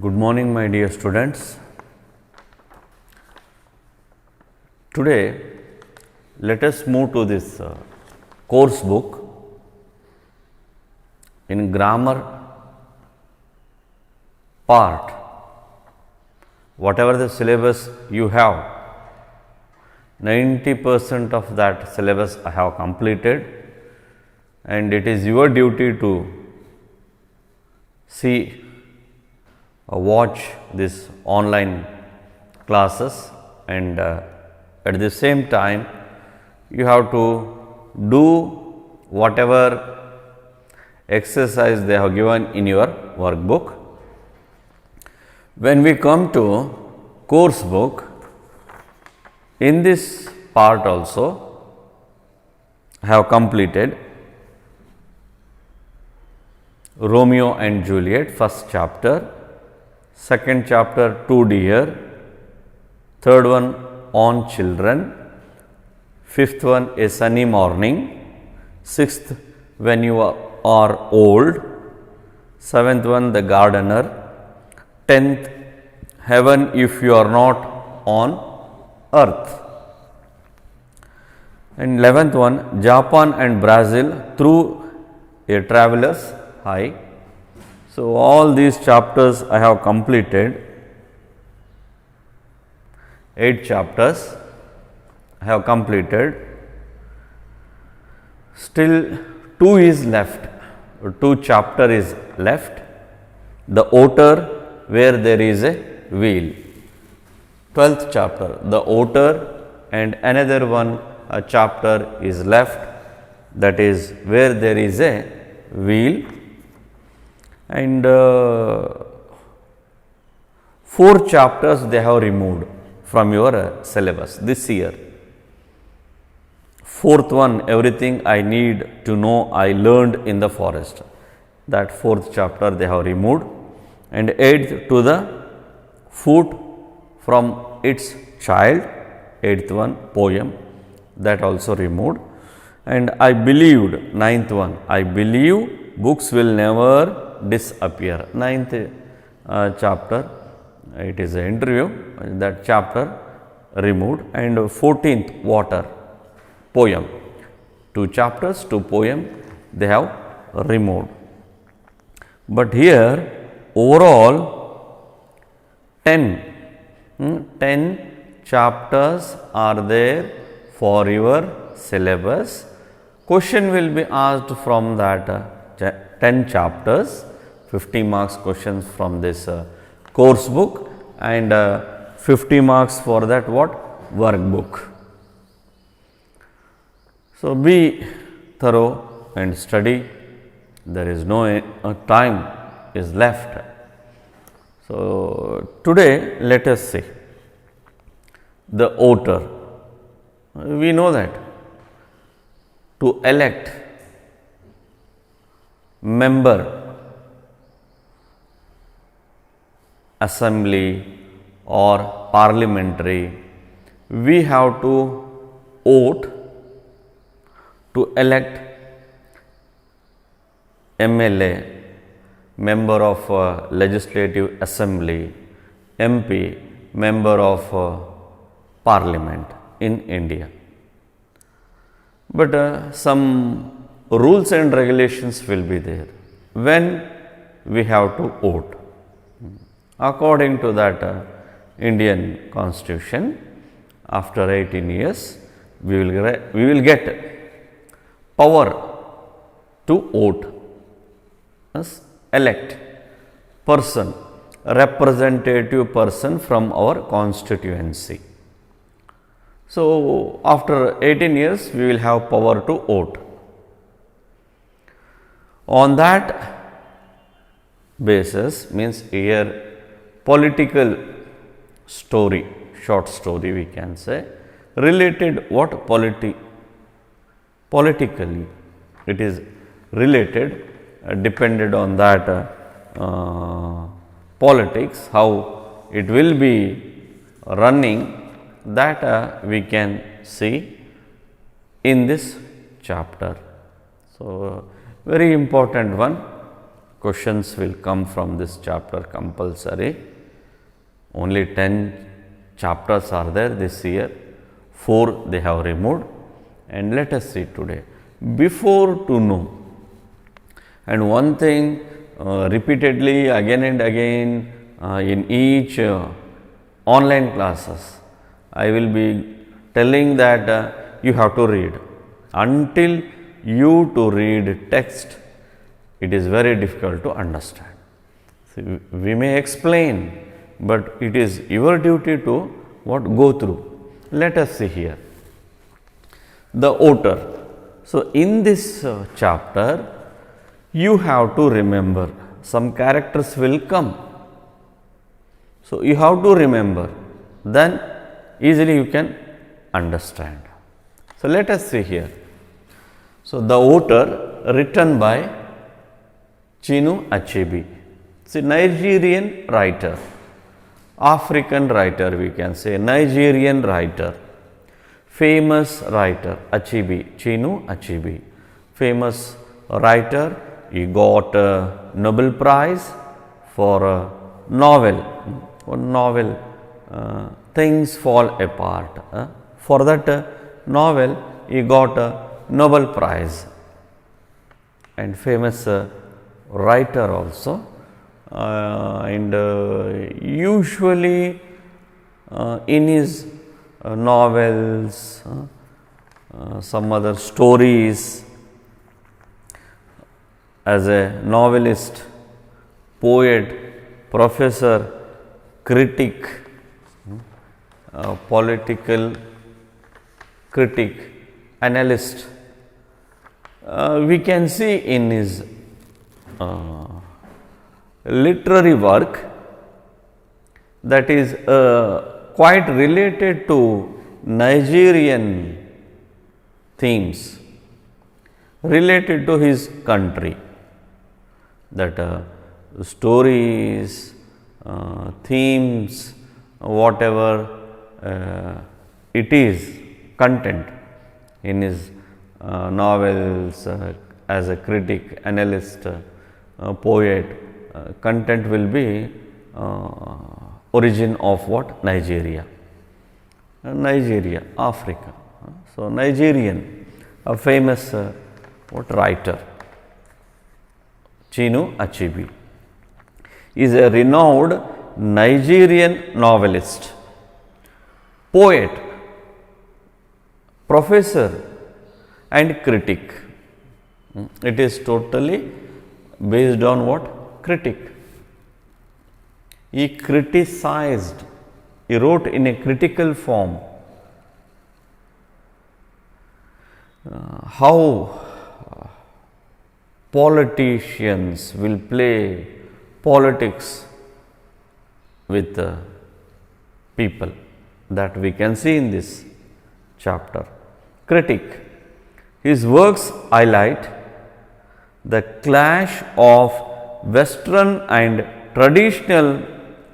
Good morning, my dear students. Today, let us move to this course book in grammar part. Whatever the syllabus you have, 90% of that syllabus I have completed, and it is your duty to see watch this online classes, and at the same time you have to do whatever exercise they have given in your workbook. When we come to course book, in this part also I have completed Romeo and Juliet, first chapter, second chapter, Two Deer, third one, On Children, fifth one, A Sunny Morning, sixth, When You Are Old, seventh one, The Gardener, 10th, Heaven If You Are Not on Earth, and 11th one, Japan and Brazil Through a Traveler's Eye. So, all these chapters I have completed, 8 chapters I have completed, still 2 is left, 2 chapter is left, the otter where there is a wheel, 12th chapter, the otter, and another one chapter is left, that is where there is a wheel, and 4 chapters they have removed from your syllabus this year. 4th one, Everything I Need to Know I Learned in the Forest, that 4th chapter they have removed, and 8th, To the Foot from Its Child, 8th one, poem, that also removed, and I Believed, 9th one, I Believe Books Will Never Disappear, 9th chapter, it is an interview, that chapter removed, and 14th, Water, poem, 2 chapters, 2 poem they have removed. But here overall 10 chapters are there for your syllabus. Question will be asked from that 10 chapters, 50 marks questions from this course book, and 50 marks for that what? Workbook. So, be thorough and study, there is no time is left. So, today let us see the otter. We know that to elect member assembly or parliamentary, we have to vote to elect MLA, member of legislative assembly, MP, member of parliament in India. But some rules and regulations will be there when we have to vote. According to that Indian Constitution, after 18 years, we will get power to vote, as elect person, representative person from our constituency. So, after 18 years, we will have power to vote. On that basis, means here political story, short story we can say, related what? Politically, it is related, depended on that politics, how it will be running, that we can see in this chapter. So, very important one, questions will come from this chapter compulsory. Only 10 chapters are there this year, 4 they have removed, and let us see today. Before to know, and one thing repeatedly again and again in each online classes, I will be telling that you have to read. Until you to read text, it is very difficult to understand. See, we may explain, but it is your duty to what go through. Let us see here. The author. So, in this chapter, you have to remember some characters will come. So, you have to remember, then easily you can understand. So, let us see here. So, the author written by Chinua Achebe. It's a Nigerian writer, African writer we can say, Nigerian writer, famous writer, Achebe, Chinua Achebe, famous writer. He got a Nobel Prize for a novel, Things Fall Apart. For that novel, he got a Nobel Prize, and famous writer also. And usually in his novels, some other stories, as a novelist, poet, professor, critic, political critic, analyst, we can see in his literary work that is quite related to Nigerian themes, related to his country, that stories, themes, whatever it is, content in his novels, as a critic, analyst, poet, content will be origin of what? Nigeria. Nigeria, Africa. So, Nigerian, a famous what writer, Chinua Achebe, is a renowned Nigerian novelist, poet, professor and critic. It is totally based on what? Critic. He criticized, he wrote in a critical form how politicians will play politics with people, that we can see in this chapter. Critic. His works highlight the clash of Western and traditional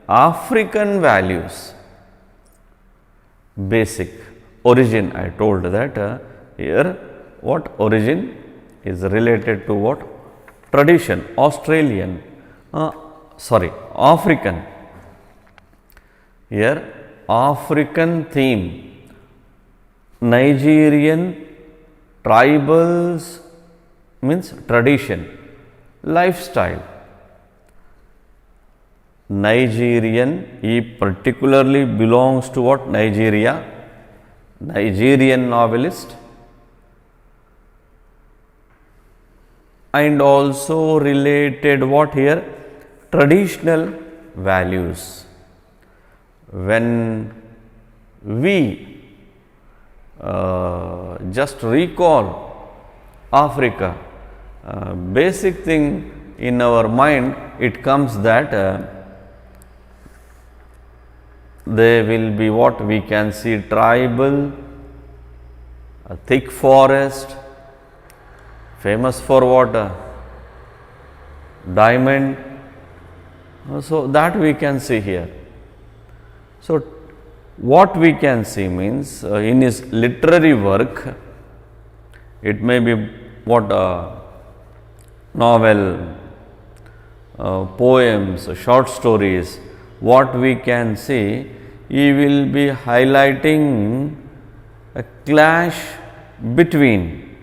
African values. Basic origin, I told that here what origin is related to what? Tradition, Australian, African. Here African theme, Nigerian tribals means tradition, lifestyle. Nigerian, he particularly belongs to what? Nigeria, Nigerian novelist, and also related what here? Traditional values. When we just recall Africa, basic thing in our mind, it comes that there will be what we can see, tribal, a thick forest, famous for what? Diamond. So, that we can see here. So, what we can see means in his literary work, it may be what? Novel, poems, short stories, what we can see, he will be highlighting a clash between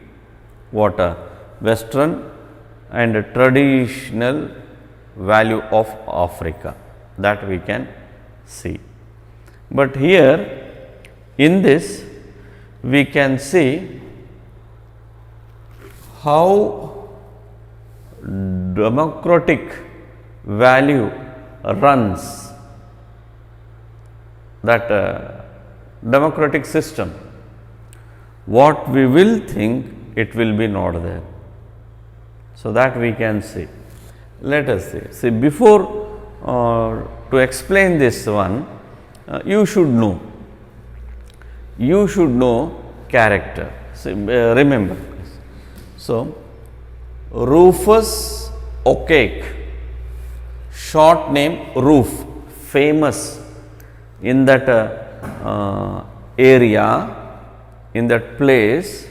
what a Western and a traditional value of Africa, that we can see. But here in this we can see how democratic value runs that democratic system. What we will think, it will be not there. So, that we can see. Let us see. See, before to explain this one, you should know. You should know character. See, remember. So, Rufus O'Cake, short name Roof, famous in that area, in that place,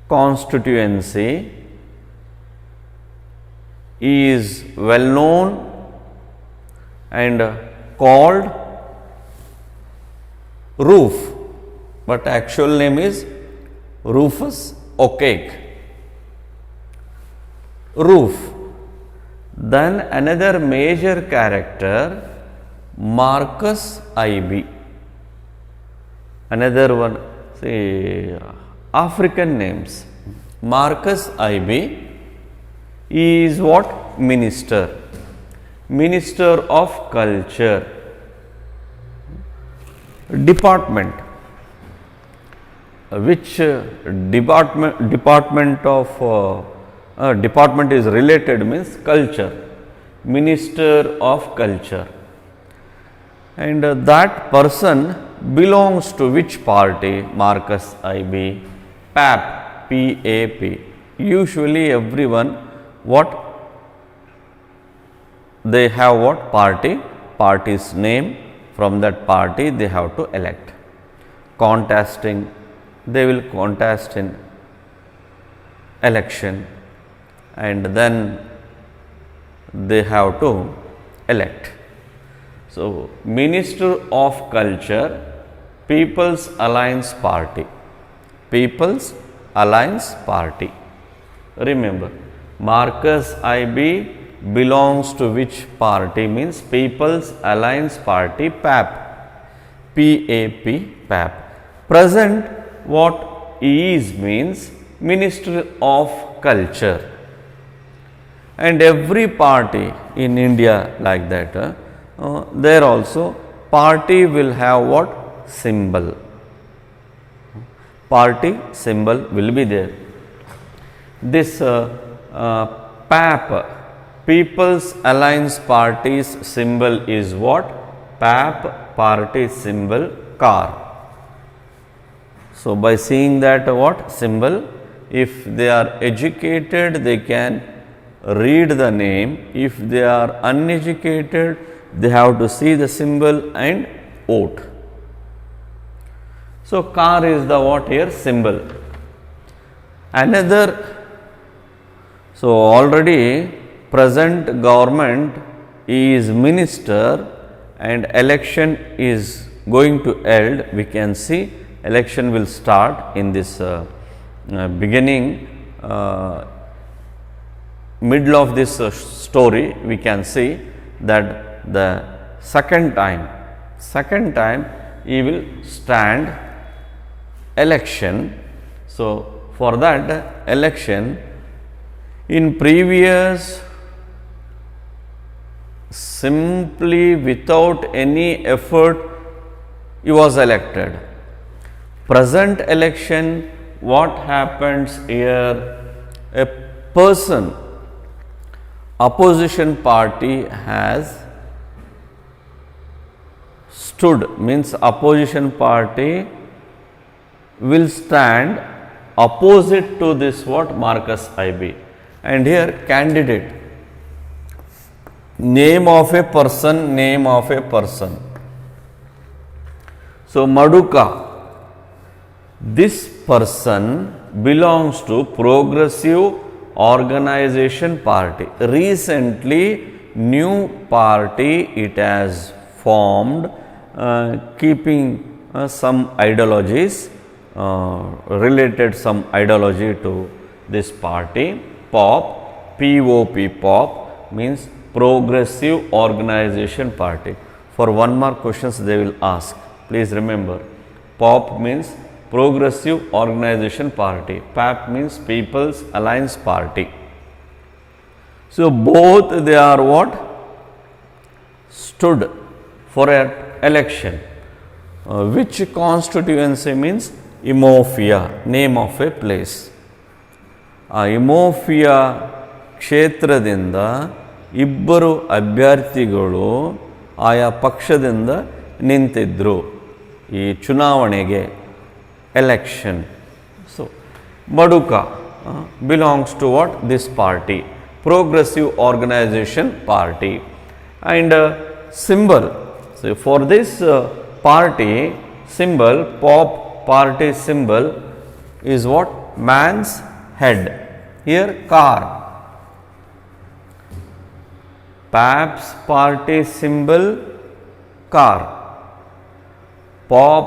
constituency, is well known and called Roof, but actual name is Rufus O'Cake. Roof. Then another major character, Marcus Ivy. Another one, say African names. Marcus Ivy is what? Minister. Minister of Culture. Department. Which department of department is related means culture. Minister of Culture. And that person belongs to which party? Marcus Ivy. PAP. P-A-P. Usually everyone, what? They have what? Party. Party's name. From that party they have to elect. Contesting. They will contest in election and then they have to elect. So, Minister of Culture, People's Alliance Party. People's Alliance Party. Remember, Marcus Ivy belongs to which party? Means People's Alliance Party, PAP. P-A-P, PAP. Present, what he is means Minister of Culture. And every party in India like that, there also party will have what? Symbol. Party symbol will be there. This PAP, People's Alliance Party's symbol is what? PAP, party symbol, car. So, by seeing that what? Symbol, if they are educated, they can read the name. If they are uneducated, they have to see the symbol and vote. So, car is the what here? Symbol. Another, so already present government is minister and election is going to held. We can see election will start in this beginning, middle of this story. We can see that the second time he will stand election. So, for that election, in previous, simply without any effort he was elected. Present election, what happens here? A person, opposition party has stood, means opposition party will stand opposite to this what? Marcus Ivy. And here candidate, name of a person, name of a person. So, Maduka, this person belongs to Progressive organization party. Recently, new party it has formed, keeping some ideologies, related some ideology to this party. POP, POP, POP means Progressive Organization Party. For one mark questions they will ask. Please remember, POP means Progressive Organization Party. PAP means People's Alliance Party. So both they are what? Stood for an election. Which constituency means Imofia, name of a place. ಆ ಇಮೋಫಿಯಾ ಕ್ಷೇತ್ರದಿಂದ ಇಬ್ಬರು ಅಭ್ಯರ್ಥಿಗಳು ಆಯಾ ಪಕ್ಷದಿಂದ ನಿಂತಿದ್ದರು ಈ ಚುನಾವಣೆಗೆ, election. So ಬಡುಕ belongs to what? This party, progressive organisation party. And symbol, so for this party symbol, POP party symbol is what? Man's head. Here car. PAP's party symbol car. POP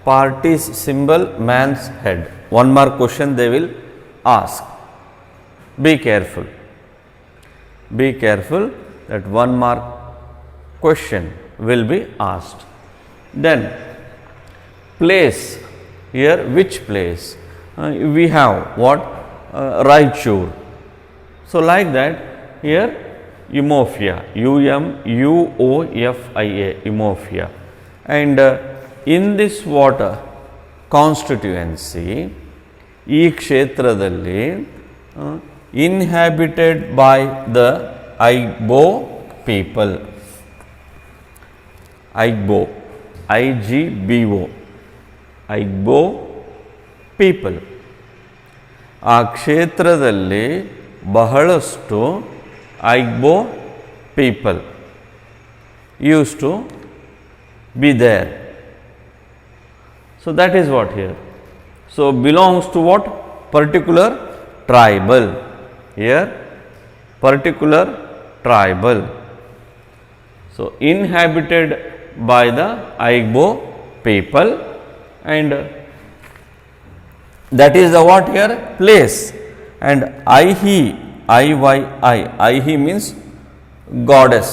party's symbol man's head. One more question they will ask. Be careful. Be careful that one more question will be asked. Then place, here which place? We have what? Raichur. So like that here Umofia, UMUOFIA, Umofia. And in this water constituency, ಈ ಕ್ಷೇತ್ರದಲ್ಲಿ inhabited by the Igbo people. Igbo, IGBO, Igbo people. ಆ ಕ್ಷೇತ್ರದಲ್ಲಿ ಬಹಳಷ್ಟು Igbo people used to be there. So that is what here. So belongs to what? Particular tribal. Here particular tribal. So inhabited by the Igbo people, and that is the what here? Place. And Ihi, Ihi means goddess.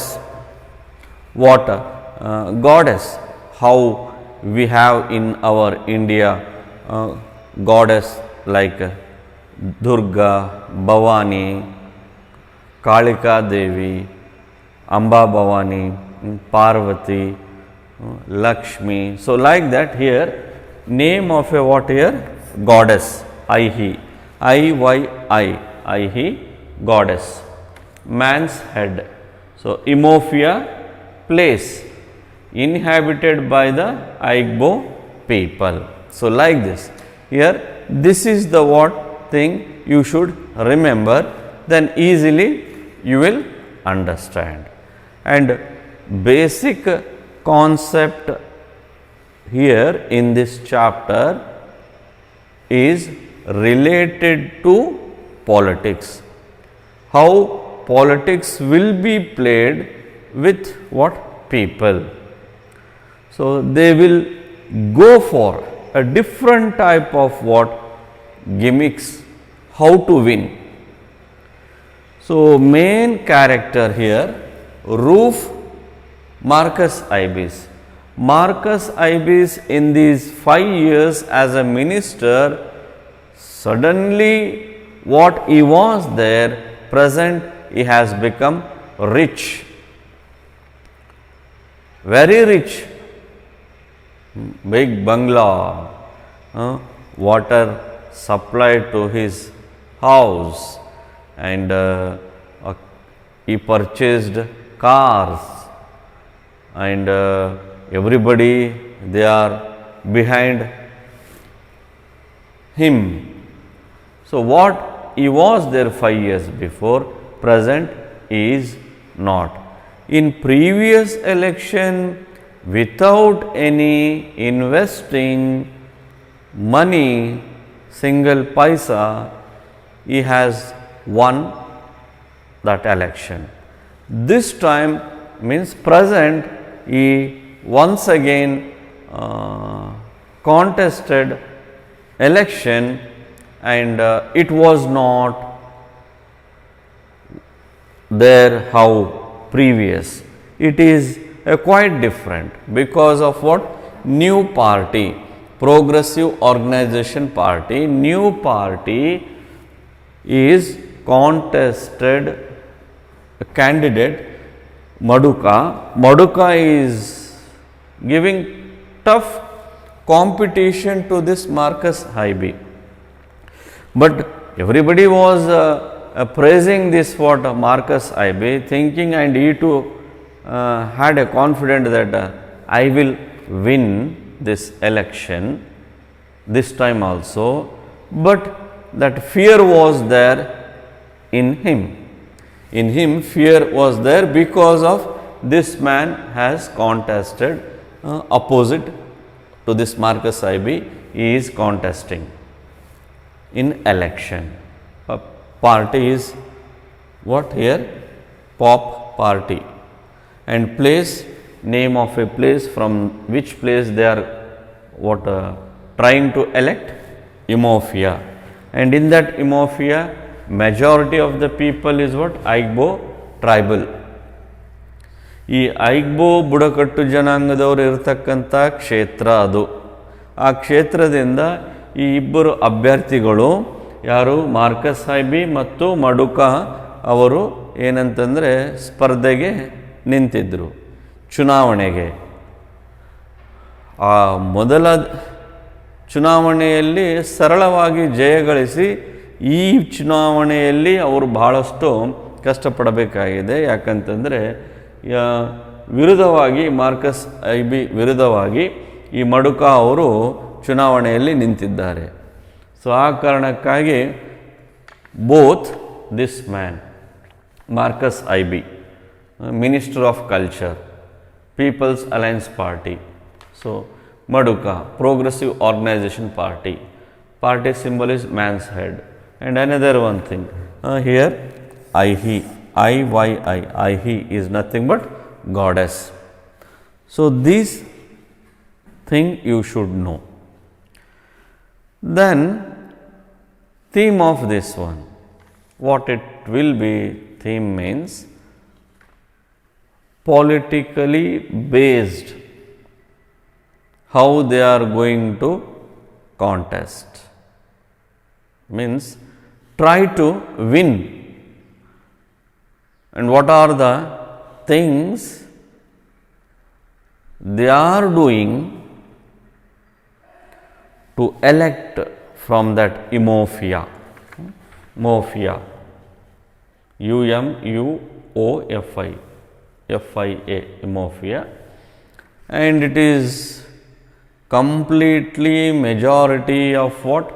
What? Goddess. How we have in our India goddess like Durga, Bhavani, Kalika Devi, Amba Bhavani, Parvati, Lakshmi. So like that here name of a what here? Goddess. Ihi, IYI, Ihi, goddess. Man's head. So Imofia, place inhabited by the Igbo people. So like this here, this is the what thing you should remember, then easily you will understand. And basic concept here in this chapter is related to politics. How politics will be played with what? People. So they will go for a different type of what? Gimmicks, how to win. So main character here, Roof Marcus Ibis. Marcus Ibis in these 5 years as a minister, suddenly what he was there, present he has become rich, very rich, big bungalow, water supplied to his house, and he purchased cars, and everybody they are behind him. So what he was there 5 years before, present is not. In previous election, without any investing money, single paisa, he has won that election. This time means present, he once again contested election, and it was not there how previous. It is quite different because of what? New party, Progressive Organization Party. New party is contested candidate Maduka. Maduka is giving tough competition to this Marcus Haiby. But everybody was praising this what Marcus Haiby, thinking, and he too had a confidence that I will win this election this time also. But that fear was there in him. In him, fear was there because of this man has contested opposite to this Marcus Haiby. He is contesting in election. Party is what here? Pop party. And place, name of a place, from which place they are what trying to elect? Imofia. And in that Imofia, majority of the people is what? Igbo tribal. ಈ ಐಗ್ಬೋ ಬುಡಕಟ್ಟು ಜನಾಂಗದವರು ಇರತಕ್ಕಂಥ ಕ್ಷೇತ್ರ ಅದು. ಆ ಕ್ಷೇತ್ರದಿಂದ ಈ ಇಬ್ಬರು ಅಭ್ಯರ್ಥಿಗಳು ಯಾರು? ಮಾರ್ಕಸ್ ಹೈಬಿ ಮತ್ತು ಮಡುಕಾ ಅವರು ಏನಂತಂದರೆ ಸ್ಪರ್ಧೆಗೆ ನಿಂತಿದ್ದರು ಚುನಾವಣೆಗೆ. ಆ ಮೊದಲ ಚುನಾವಣೆಯಲ್ಲಿ ಸರಳವಾಗಿ ಜಯಗಳಿಸಿ ಈ ಚುನಾವಣೆಯಲ್ಲಿ ಅವರು ಬಹಳಷ್ಟು ಕಷ್ಟಪಡಬೇಕಾಗಿದೆ. ಯಾಕಂತಂದರೆ ವಿರುದ್ಧವಾಗಿ ಮಾರ್ಕಸ್ ಹೈಬಿ ವಿರುದ್ಧವಾಗಿ ಈ ಮಡುಕಾ ಅವರು ಚುನಾವಣೆಯಲ್ಲಿ ನಿಂತಿದ್ದಾರೆ. ಸೊ ಆ ಕಾರಣಕ್ಕಾಗಿ both this man Marcus Haibi, minister of culture, people's alliance party. So ಮಡುಕಾ, progressive organisation party. Party symbol is man's head. And another one thing, here Aihi, I-Y-I, Aihi is nothing but goddess. So this thing you should know. Then theme of this one, what it will be? Theme means politically based, how they are going to contest. Means try to win. And what are the things they are doing to elect from that Imofia? Mofia, U-M-U-O-F-I, F-I-A, Imofia. And it is completely majority of what?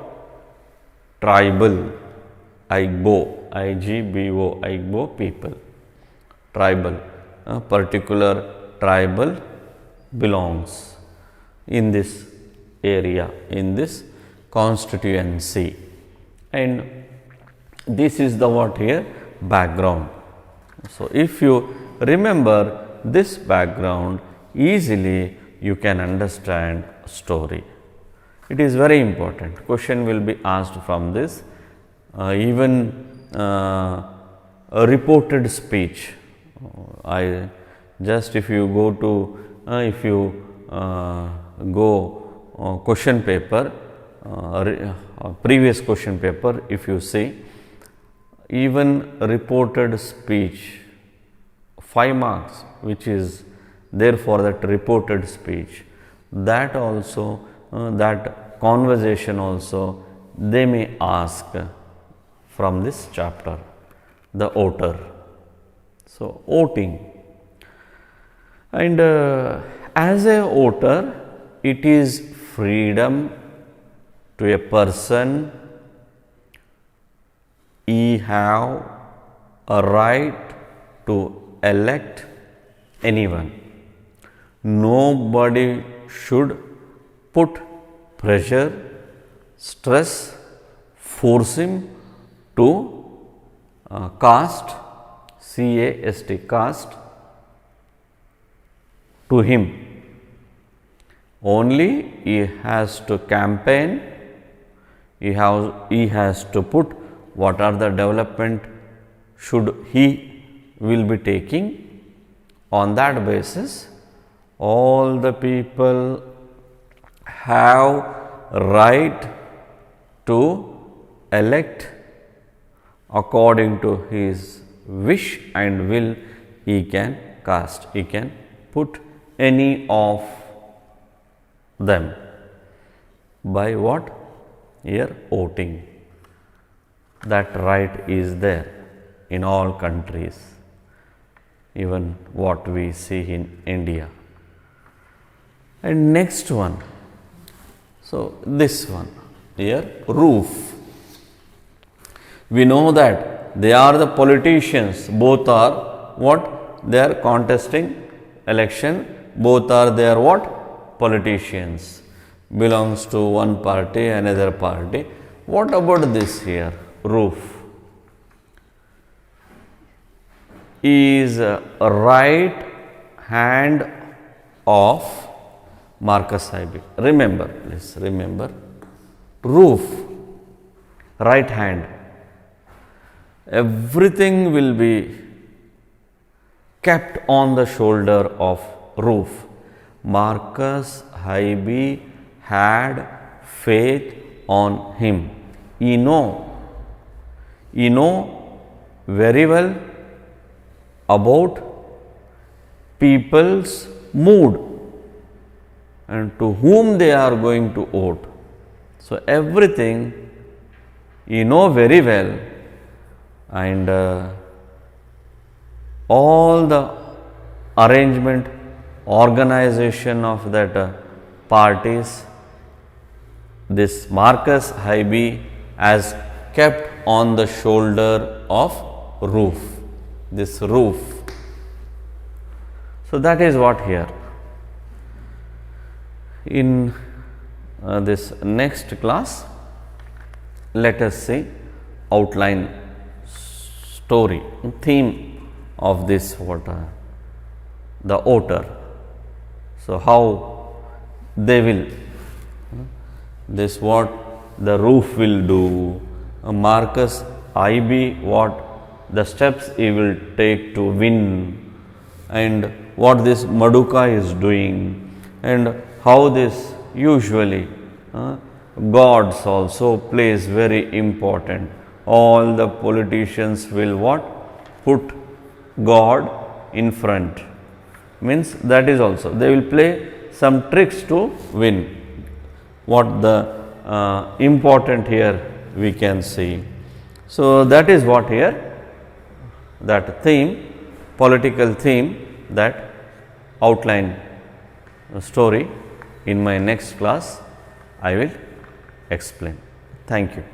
Tribal, Igbo, I-G-B-O, Igbo people, tribal, particular tribal belongs in this area, in this constituency. And this is the what here? Background. So if you remember this background, easily you can understand story. It is very important. Question will be asked from this. Even a reported speech. If you go to question paper, previous question paper, if you see, even reported speech, 5 marks, which is there for that reported speech, that also, that conversation also, they may ask from this chapter, the voter. So, voting. And as a voter, it is freedom to a person. He have a right to elect anyone. Nobody should put pressure, stress, force him to caste, C-A-S-T, caste to him. Only he has to campaign, he has to put what are the development should he will be taking. On that basis, all the people have right to elect according to his wish and will. He can cast, he can put any of them by what? Here voting. That right is there in all countries, even what we see in India. And next one, so this one here, roof. We know that they are the politicians, both are what? They are contesting election, both are they are what? Politicians, belongs to one party, another party. What about this here, roof? Is a right hand of Marcus Hybig. Remember, please remember, roof, right hand. Everything will be kept on the shoulder of roof. Marcus Hybig had faith on him. He know very well about people's mood and to whom they are going to vote. So, everything you know very well, and all the arrangement, organization of that parties, this Marcus Hybig has kept on the shoulder of roof, this roof. So, that is what here. In this next class, let us see outline, story, theme of this the voter. So, how they will, this what the roof will do, Marcus Hybig what the steps he will take to win, and what this Maduka is doing, and how this usually gods also plays very important. All the politicians will what? Put God in front. Means that is also, they will play some tricks to win. What the important here we can see. So, that is what here, that theme, political theme, that outline story. In my next class, I will explain. Thank you.